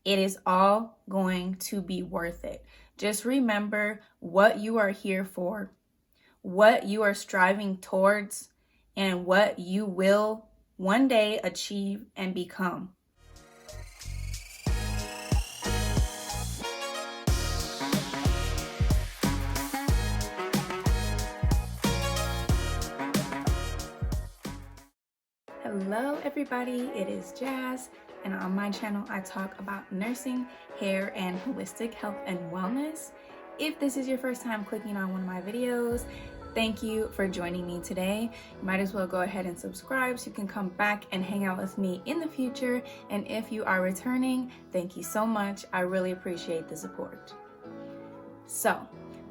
it is all going to be worth it. Just remember what you are here for, what you are striving towards, and what you will one day achieve and become. Hello everybody, it is Jazz, and on my channel I talk about nursing, hair, and holistic health and wellness. If this is your first time clicking on one of my videos, thank you for joining me today. You might as well go ahead and subscribe so you can come back and hang out with me in the future. And if you are returning, thank you so much. I really appreciate the support. So,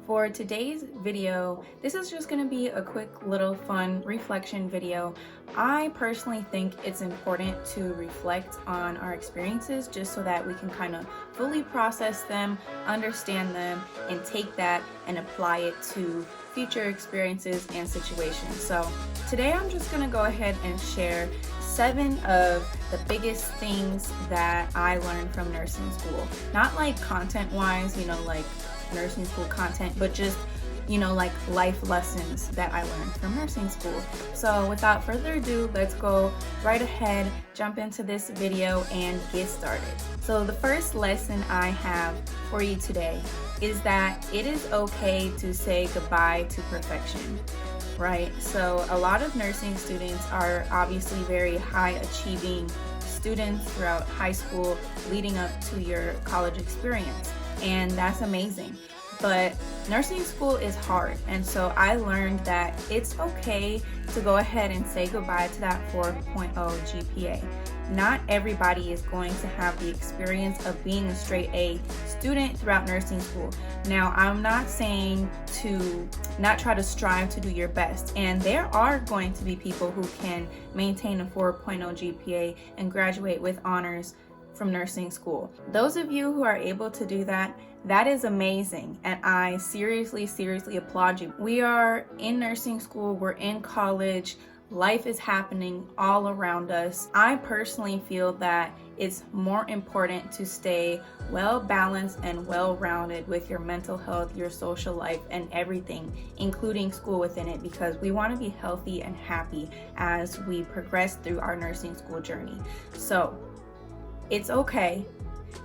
for today's video, this is just going to be a quick little fun reflection video. I personally think it's important to reflect on our experiences just so that we can kind of fully process them, understand them, and take that and apply it to future experiences and situations. So today I'm just going to go ahead and share 7 of the biggest things that I learned from nursing school. Not like content-wise, like nursing school content, but just like life lessons that I learned from nursing school. So without further ado, let's go right ahead, jump into this video and get started. So the first lesson I have for you today is that it is okay to say goodbye to perfection, right? So a lot of nursing students are obviously very high achieving students throughout high school leading up to your college experience. And that's amazing. But nursing school is hard. And so I learned that it's okay to go ahead and say goodbye to that 4.0 GPA. Not everybody is going to have the experience of being a straight A student throughout nursing school. Now, I'm not saying to not try to strive to do your best. And there are going to be people who can maintain a 4.0 GPA and graduate with honors from nursing school. Those of you who are able to do that, that is amazing, and I seriously applaud you. We are in nursing school, we're in college, life is happening all around us. I personally feel that it's more important to stay well balanced and well rounded with your mental health, your social life, and everything, including school within it, because we want to be healthy and happy as we progress through our nursing school journey. So it's okay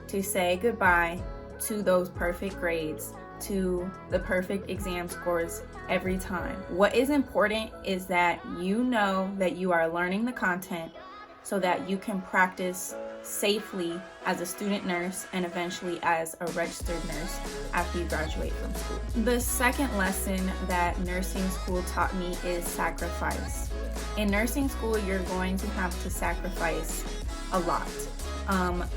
to say goodbye to those perfect grades, to the perfect exam scores every time. What is important is that you know that you are learning the content so that you can practice safely as a student nurse and eventually as a registered nurse after you graduate from school. The second lesson that nursing school taught me is sacrifice. In nursing school, you're going to have to sacrifice a lot.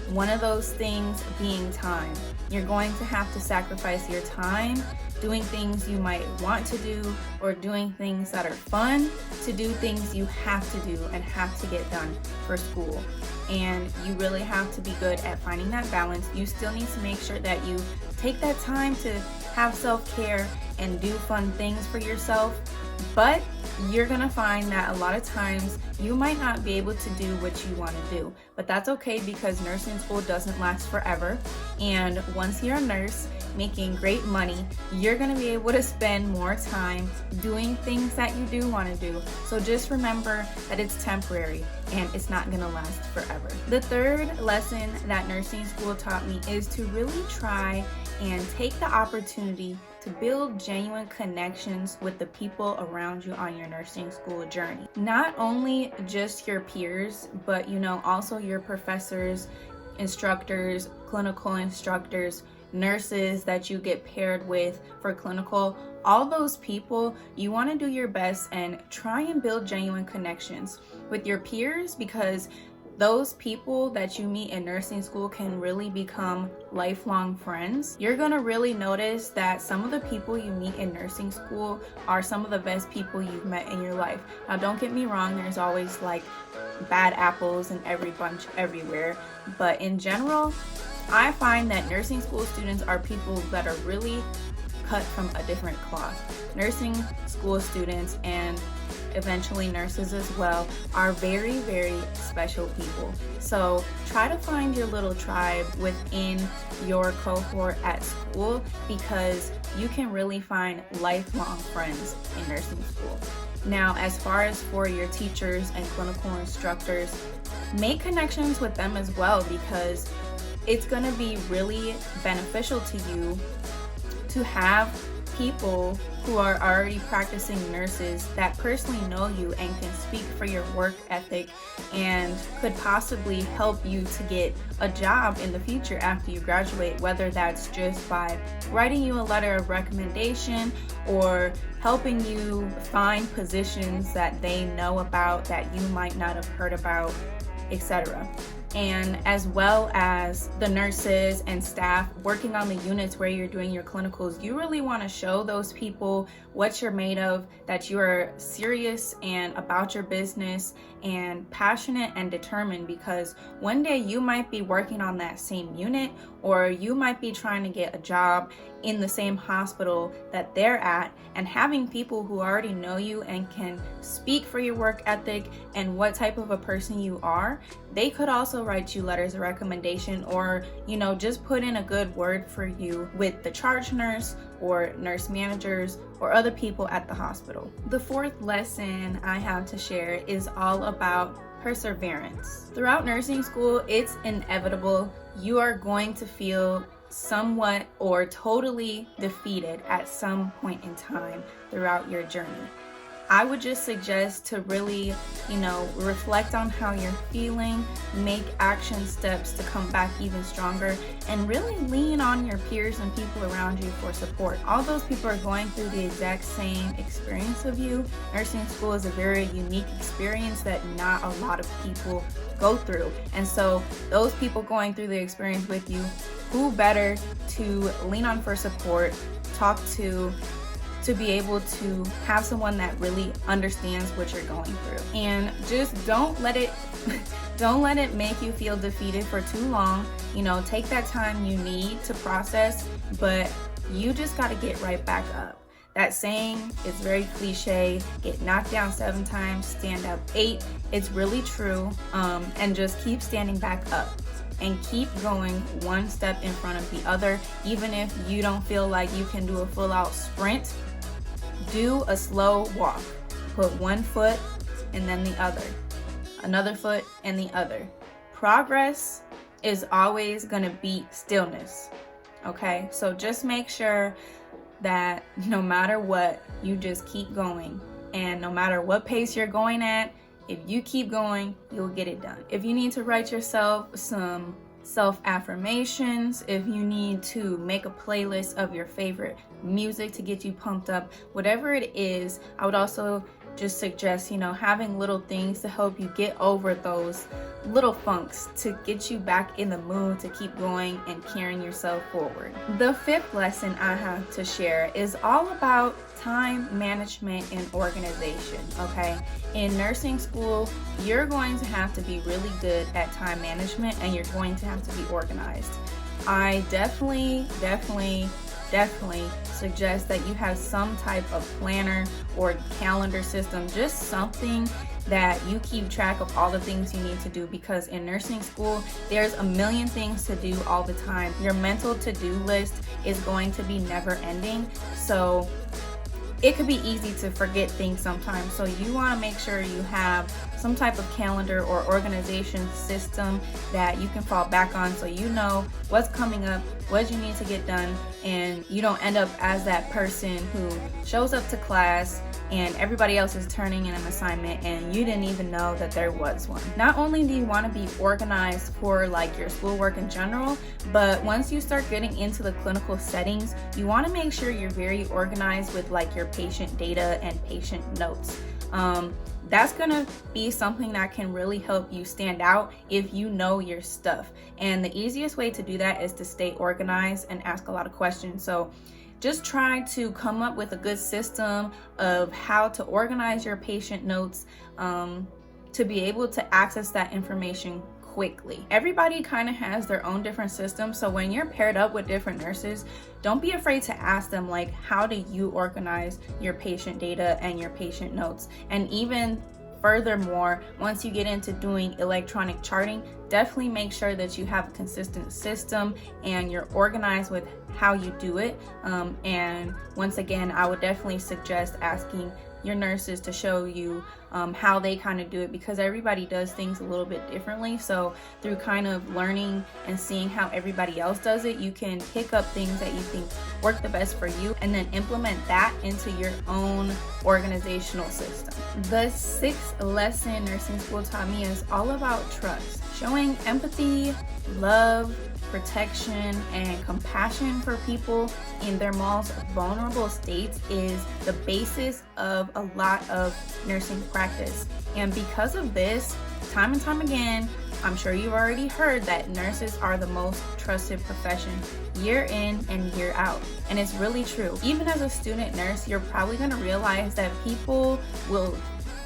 One of those things being time. You're going to have to sacrifice your time doing things you might want to do, or doing things that are fun, to do things you have to do and have to get done for school. And you really have to be good at finding that balance. You still need to make sure that you take that time to have self-care and do fun things for yourself, but you're gonna find that a lot of times you might not be able to do what you want to do. But that's okay, because nursing school doesn't last forever. And once you're a nurse making great money, you're gonna be able to spend more time doing things that you do want to do. So just remember that it's temporary and it's not gonna last forever. The third lesson that nursing school taught me is to really try and take the opportunity to build genuine connections with the people around you on your nursing school journey. Not only just your peers, but also your professors, instructors, clinical instructors, nurses that you get paired with for clinical. All those people, you want to do your best and try and build genuine connections with your peers, because those people that you meet in nursing school can really become lifelong friends. You're gonna really notice that some of the people you meet in nursing school are some of the best people you've met in your life. Now, don't get me wrong, there's always like bad apples in every bunch everywhere, but in general, I find that nursing school students are people that are really cut from a different cloth. Nursing school students, and eventually nurses as well, are very, very special people. So try to find your little tribe within your cohort at school, because you can really find lifelong friends in nursing school. Now, as far as for your teachers and clinical instructors, make connections with them as well, because it's going to be really beneficial to you to have people who are already practicing nurses that personally know you and can speak for your work ethic and could possibly help you to get a job in the future after you graduate, whether that's just by writing you a letter of recommendation or helping you find positions that they know about that you might not have heard about, etc. And as well as the nurses and staff working on the units where you're doing your clinicals, you really want to show those people what you're made of, that you are serious and about your business and passionate and determined, because one day you might be working on that same unit, or you might be trying to get a job in the same hospital that they're at, and having people who already know you and can speak for your work ethic and what type of a person you are, they could also write you letters of recommendation, or just put in a good word for you with the charge nurse or nurse managers or other people at the hospital. The fourth lesson I have to share is all about perseverance. Throughout nursing school, it's inevitable you are going to feel somewhat or totally defeated at some point in time throughout your journey. I would just suggest to really, reflect on how you're feeling, make action steps to come back even stronger, and really lean on your peers and people around you for support. All those people are going through the exact same experience of you. Nursing school is a very unique experience that not a lot of people go through. And so those people going through the experience with you, who better to lean on for support, talk to be able to have someone that really understands what you're going through. And just don't let it make you feel defeated for too long. Take that time you need to process, but you just got to get right back up. That saying is very cliche, get knocked down 7 times, stand up 8. It's really true. And just keep standing back up and keep going one step in front of the other. Even if you don't feel like you can do a full out sprint, do a slow walk. Put one foot and then the other, another foot and the other. Progress is always gonna beat stillness, okay? So just make sure that no matter what, you just keep going. And no matter what pace you're going at, if you keep going, you'll get it done. If you need to write yourself some self-affirmations, if you need to make a playlist of your favorite music to get you pumped up, whatever it is, I would also just suggest, having little things to help you get over those little funks, to get you back in the mood to keep going and carrying yourself forward. The fifth lesson I have to share is all about time management and organization, okay? In nursing school, you're going to have to be really good at time management, and you're going to have to be organized. I definitely suggest that you have some type of planner or calendar system, just something that you keep track of all the things you need to do, because in nursing school, there's a million things to do all the time. Your mental to-do list is going to be never ending, so it could be easy to forget things sometimes. So you want to make sure you have some type of calendar or organization system that you can fall back on, so you know what's coming up, what you need to get done, and you don't end up as that person who shows up to class and everybody else is turning in an assignment and you didn't even know that there was one. Not only do you want to be organized for your schoolwork in general, but once you start getting into the clinical settings, you want to make sure you're very organized with your patient data and patient notes. That's gonna be something that can really help you stand out if you know your stuff. And the easiest way to do that is to stay organized and ask a lot of questions. So just try to come up with a good system of how to organize your patient notes to be able to access that information quickly. Everybody kind of has their own different system, so when you're paired up with different nurses, don't be afraid to ask them, like, how do you organize your patient data and your patient notes? And even furthermore, once you get into doing electronic charting, definitely make sure that you have a consistent system and you're organized with how you do it. And once again, I would definitely suggest asking your nurses to show you how they kind of do it, because everybody does things a little bit differently. So through kind of learning and seeing how everybody else does it, you can pick up things that you think work the best for you and then implement that into your own organizational system. The 6th lesson nursing school taught me is all about trust. Showing empathy, love, protection, and compassion for people in their most vulnerable states is the basis of a lot of nursing practice. And because of this, time and time again, I'm sure you've already heard that nurses are the most trusted profession year in and year out. And it's really true. Even as a student nurse, you're probably going to realize that people will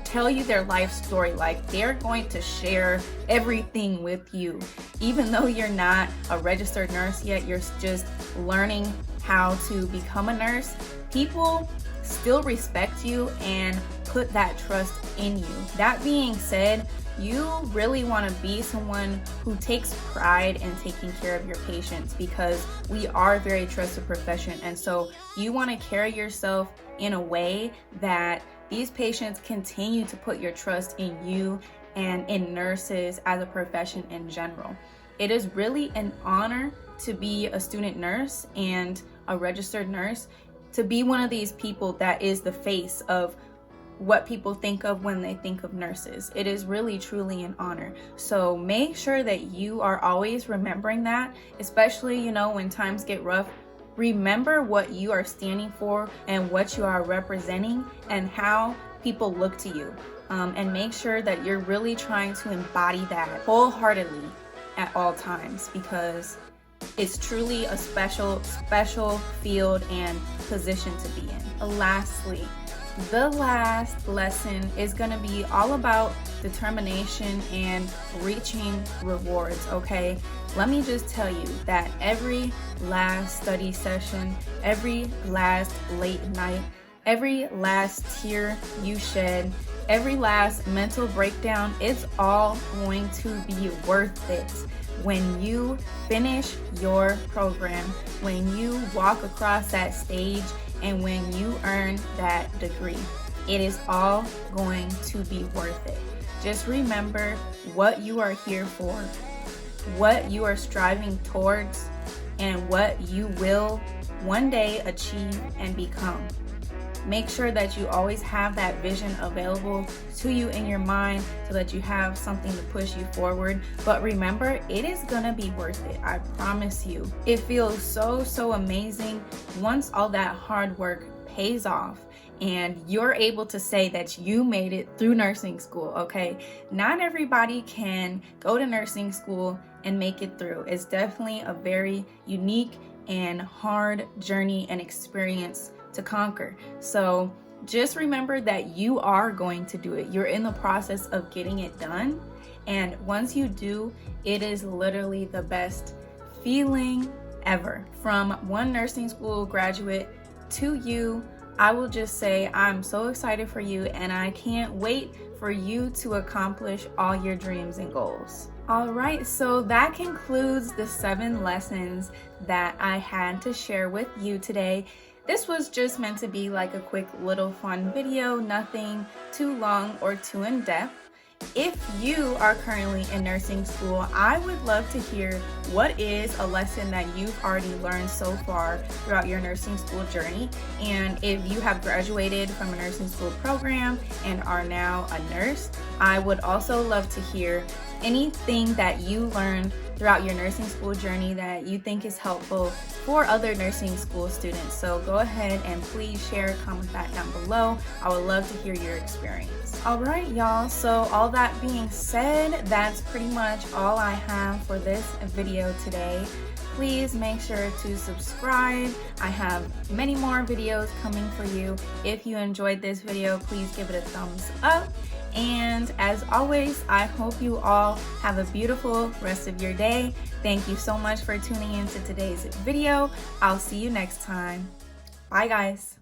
tell you their life story, like they're going to share everything with you. Even though you're not a registered nurse yet, you're just learning how to become a nurse, people still respect you and put that trust in you. That being said, you really want to be someone who takes pride in taking care of your patients, because we are a very trusted profession. And so you want to carry yourself in a way that these patients continue to put your trust in you and in nurses as a profession in general. It is really an honor to be a student nurse and a registered nurse, to be one of these people that is the face of what people think of when they think of nurses. It is really truly an honor. So make sure that you are always remembering that, especially, when times get rough. Remember what you are standing for and what you are representing and how people look to you. And make sure that you're really trying to embody that wholeheartedly at all times, because it's truly a special field and position to be in. Lastly, the last lesson is going to be all about determination and reaching rewards, okay? Let me just tell you that every last study session, every last late night, every last tear you shed, every last mental breakdown, it's all going to be worth it when you finish your program, when you walk across that stage, and when you earn that degree. It is all going to be worth it. Just remember what you are here for, what you are striving towards, and what you will one day achieve and become. Make sure that you always have that vision available to you in your mind so that you have something to push you forward. But remember, it is gonna be worth it. I promise you. It feels so amazing once all that hard work pays off and you're able to say that you made it through nursing school, okay? Not everybody can go to nursing school and make it through. It's definitely a very unique and hard journey and experience to conquer. So just remember that you are going to do it. You're in the process of getting it done. And once you do, it is literally the best feeling ever. From one nursing school graduate to you, I will just say I'm so excited for you, and I can't wait for you to accomplish all your dreams and goals. All right, so that concludes the 7 lessons that I had to share with you today. This was just meant to be like a quick little fun video, nothing too long or too in-depth. If you are currently in nursing school, I would love to hear what is a lesson that you've already learned so far throughout your nursing school journey. And if you have graduated from a nursing school program and are now a nurse, I would also love to hear anything that you learned throughout your nursing school journey that you think is helpful for other nursing school students. So go ahead and please share, comment that down below. I would love to hear your experience. All right, y'all. So all that being said, that's pretty much all I have for this video today. Please make sure to subscribe. I have many more videos coming for you. If you enjoyed this video, please give it a thumbs up. And as always, I hope you all have a beautiful rest of your day. Thank you so much for tuning in to today's video. I'll see you next time. Bye, guys.